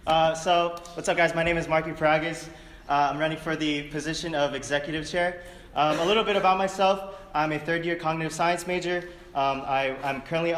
So what's up, guys? My name is Marklester Paragas. I'm running for the position of executive chair. A little bit about myself. I'm a third-year cognitive science major. I'm currently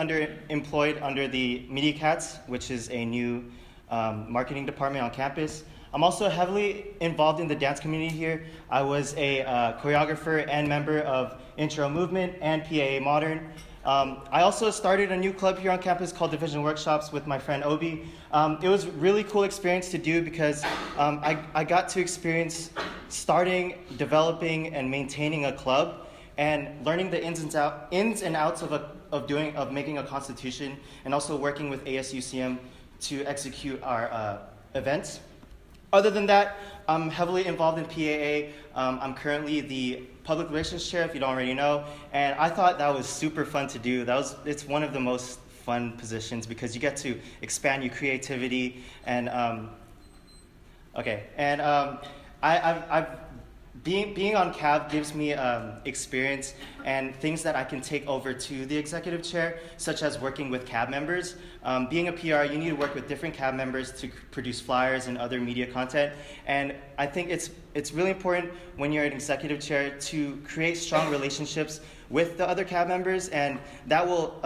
employed under the Media Cats, which is a new marketing department on campus. I'm also heavily involved in the dance community here. I was a choreographer and member of Intro Movement and PAA Modern. I also started a new club here on campus called Division Workshops with my friend Obi. It was a really cool experience to do because I got to experience starting, developing, and maintaining a club and learning the ins and outs of making a constitution, and also working with ASUCM to execute our events. Other than that, I'm heavily involved in PAA. I'm currently the public relations chair, if you don't already know, and I thought that was super fun to do. It's one of the most fun positions because you get to expand your creativity and being on CAB gives me experience and things that I can take over to the executive chair, such as working with CAB members. Being a PR, you need to work with different CAB members to produce flyers and other media content. And I think it's really important when you're an executive chair to create strong relationships with the other CAB members, and that will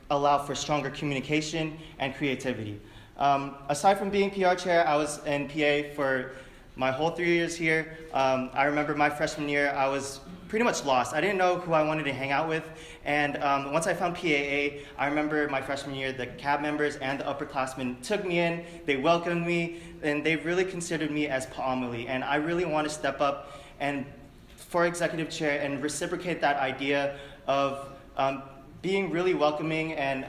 allow for stronger communication and creativity. Aside from being PR chair, I was in PA for my whole 3 years here. I remember my freshman year, I was pretty much lost. I didn't know who I wanted to hang out with. And once I found PAA, I remember my freshman year, the CAB members and the upperclassmen took me in, they welcomed me, and they really considered me as Pa'amali. And I really want to step up and for executive chair and reciprocate that idea of being really welcoming and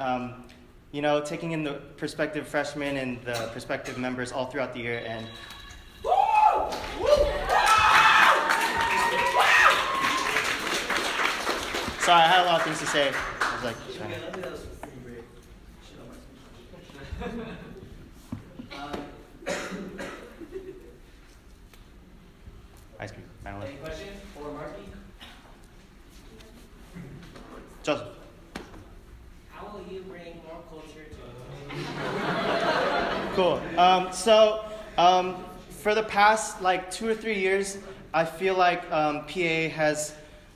taking in the prospective freshmen and the prospective members all throughout the year. And sorry, I had a lot of things to say. I was like, ice cream. Any questions for Marky? Joseph. How will you bring more culture to Cool. For the past 2 or 3 years, I feel like PA has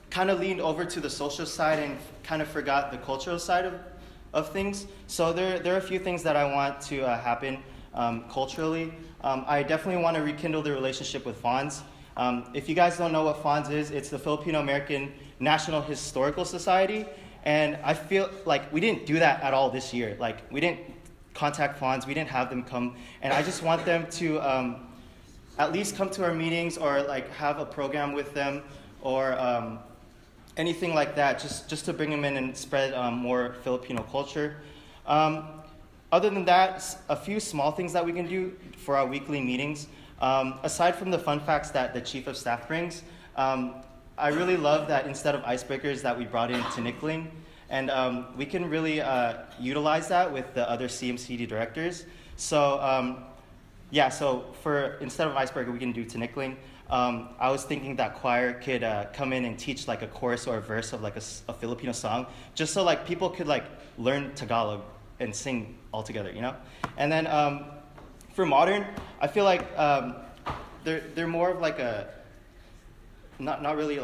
kind of leaned over to the social side and kind of forgot the cultural side of things. So there are a few things that I want to happen culturally. I definitely want to rekindle the relationship with FONS. If you guys don't know what FONS is, it's the Filipino American National Historical Society. And I feel like we didn't do that at all this year. Like, we didn't contact FONS, we didn't have them come. And I just want them to at least come to our meetings or have a program with them or anything like that, just to bring them in and spread more Filipino culture. Other than that, a few small things that we can do for our weekly meetings. Aside from the fun facts that the chief of staff brings, I really love that instead of icebreakers that we brought in tinikling, and we can really utilize that with the other CMCD directors. So so instead of icebreaker, we can do tinikling. I was thinking that choir could come in and teach a chorus or a verse of a Filipino song, just so people could learn Tagalog and sing all together, you know? And then for modern, I feel like they're more of a not really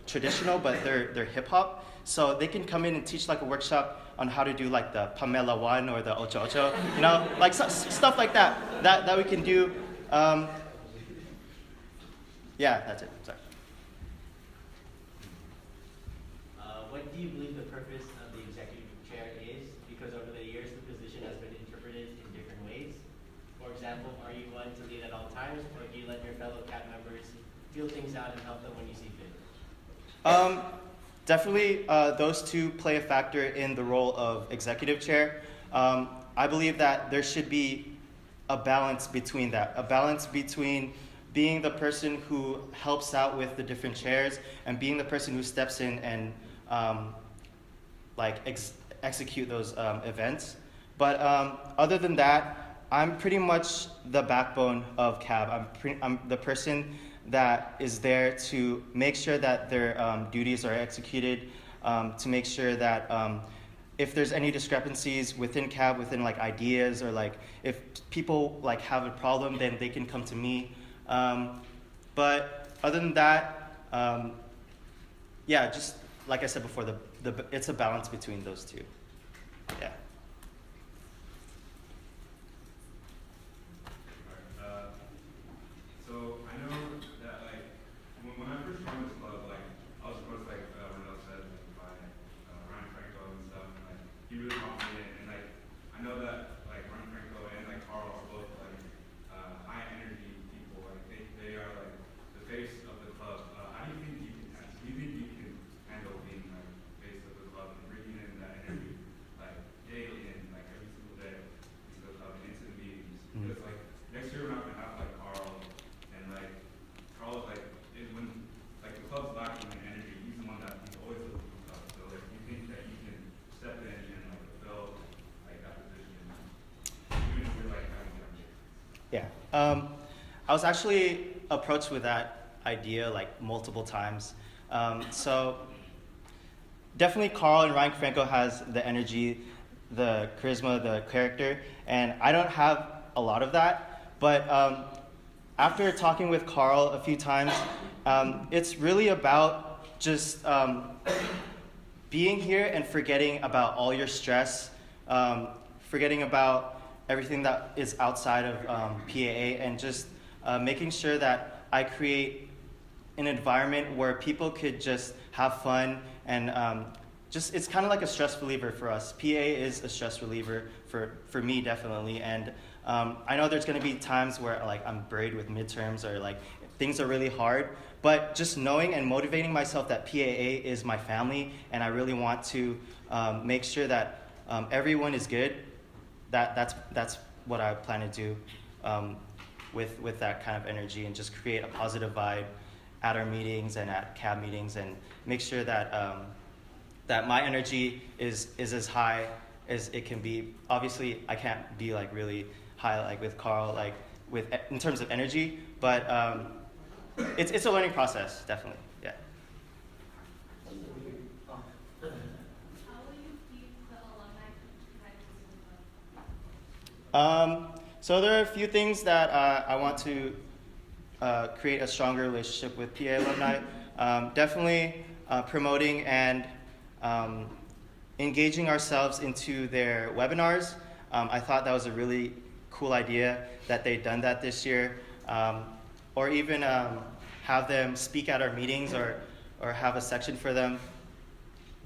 traditional, but they're hip hop. So they can come in and teach a workshop on how to do the Pamela 1 or the Ocho Ocho, you know, stuff like that we can do. Yeah, that's it. Sorry. What do you believe the purpose of the executive chair is? Because over the years, the position has been interpreted in different ways. For example, are you one to lead at all times, or do you let your fellow CAB members feel things out and help them when you see fit? Definitely, those two play a factor in the role of executive chair. I believe that there should be a balance between that, a balance between being the person who helps out with the different chairs and being the person who steps in and execute those events. But other than that, I'm pretty much the backbone of CAB. I'm the person that is there to make sure that their duties are executed, to make sure that if there's any discrepancies within CAB, within like ideas, or like if people like have a problem, then they can come to me. But other than that, yeah, just like I said before, it's a balance between those two. Yeah. So I know that like when I first joined this club, like I was approached like Renell said like, by Ryan Franco and stuff, and like he really brought me in, and like I know that like Ryan Franco and like Carl are both like high energy people, like they are like the face of the club. How do you think you can handle being like face of the club and bringing in that energy like daily and like every single day into the club and into the meetings? Because like next year we're not gonna have like Carl. Carl is like, when like the club's lacking in energy, he's the one that he's always looking for stuff. So like, you think that you can step in and like fulfill like that position, even if you're like having energy? Yeah. I was actually approached with that idea like multiple times. So definitely Carl and Ryan Franco has the energy, the charisma, the character, and I don't have a lot of that. But after talking with Carl a few times, it's really about just being here and forgetting about all your stress, forgetting about everything that is outside of PAA, and just making sure that I create an environment where people could just have fun and just, it's kind of like a stress reliever for us. PA is a stress reliever for me, definitely. And I know there's going to be times where like I'm buried with midterms or like things are really hard, but just knowing and motivating myself that PAA is my family and I really want to make sure that everyone is good, that's what I plan to do with that kind of energy, and just create a positive vibe at our meetings and at CAB meetings, and make sure that that my energy is as high as it can be. Obviously, I can't be like really high like with Carl, like in terms of energy, but it's a learning process, definitely. Yeah. How will you keep the alumni connected? So there are a few things that I want to create a stronger relationship with PA alumni. Definitely promoting and engaging ourselves into their webinars. I thought that was a really cool idea that they'd done that this year. Or even have them speak at our meetings, or have a section for them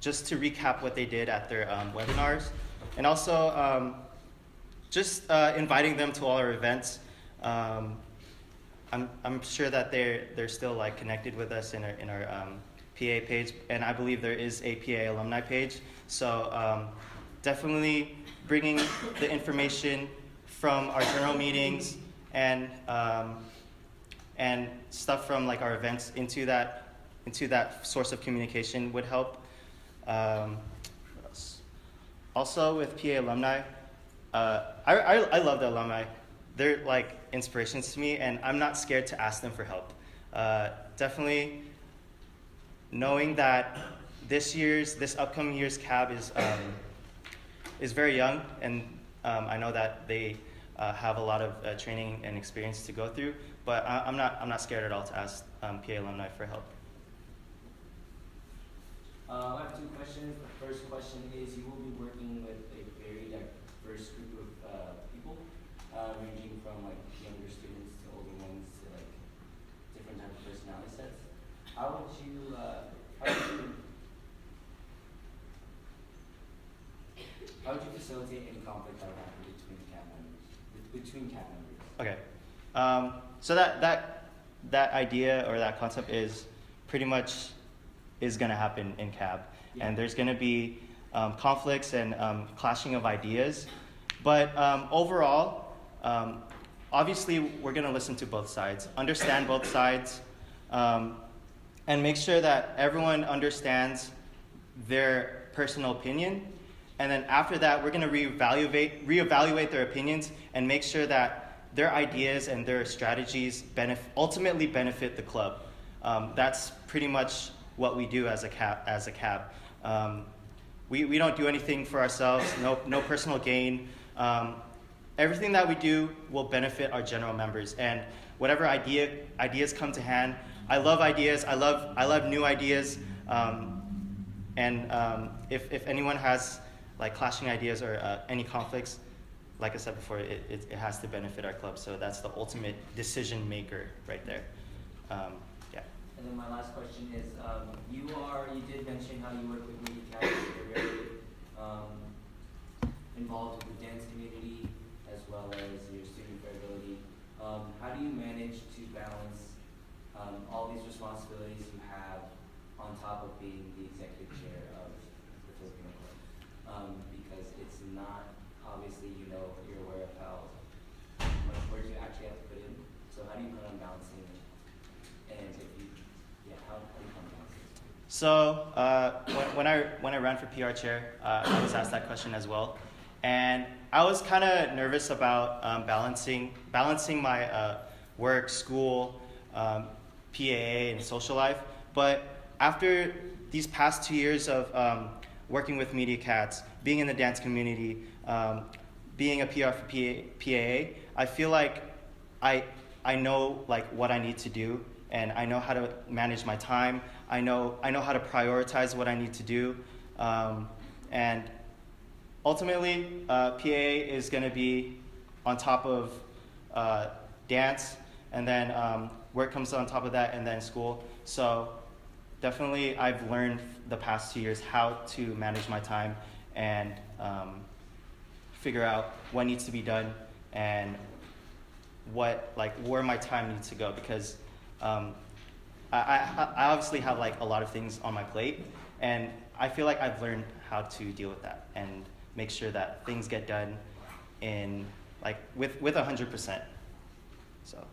just to recap what they did at their webinars. And also just inviting them to all our events. I'm sure that they're still like connected with us in our PA page, and I believe there is a PA alumni page. So definitely bringing the information from our general meetings and stuff from like our events into that source of communication would help. What else? Also with PA alumni, I love the alumni. They're like inspirations to me, and I'm not scared to ask them for help. Definitely knowing that this upcoming year's CAB is very young, and I know that they have a lot of training and experience to go through, but I'm not scared at all to ask PA alumni for help. I have two questions. The first question is, you will be working with a very diverse group of people, ranging from like younger students to older ones to like different types of personality sets. How would you facilitate any conflict that would happen between CAB members? Okay, so that idea or that concept is pretty much going to happen in CAB, yeah. And there's going to be conflicts and clashing of ideas, but overall, obviously we're going to listen to both sides, understand both sides, and make sure that everyone understands their personal opinion. And then after that, we're going to reevaluate their opinions and make sure that their ideas and their strategies ultimately benefit the club. That's pretty much what we do as a CAB. we don't do anything for ourselves, no personal gain. Everything that we do will benefit our general members, and whatever ideas come to hand. I love ideas. I love new ideas. If anyone has like clashing ideas or any conflicts, like I said before, it has to benefit our club. So that's the ultimate decision maker right there. Yeah. And then my last question is, you did mention how you work with media cats. You're very involved with the dance community as well as your student fairability. How do you manage to balance all these responsibilities you have on top of being the executive chair of the Filipino Club? Because it's not, obviously, you're aware of how much work you actually have to put in. So how do you plan on balancing it? And if you, how do you plan on balancing it? So when I ran for PR chair, I was asked that question as well, and I was kind of nervous about balancing my work, school, PAA, and social life. But after these past 2 years of working with Media Cats, being in the dance community, being a PR for PAA, I feel like I know like what I need to do, and I know how to manage my time. I know how to prioritize what I need to do, and ultimately, PAA is going to be on top of dance, and then work comes on top of that, and then school. So definitely, I've learned the past 2 years how to manage my time and figure out what needs to be done and where my time needs to go, because I obviously have like a lot of things on my plate, and I feel like I've learned how to deal with that and make sure that things get done in with 100%. So.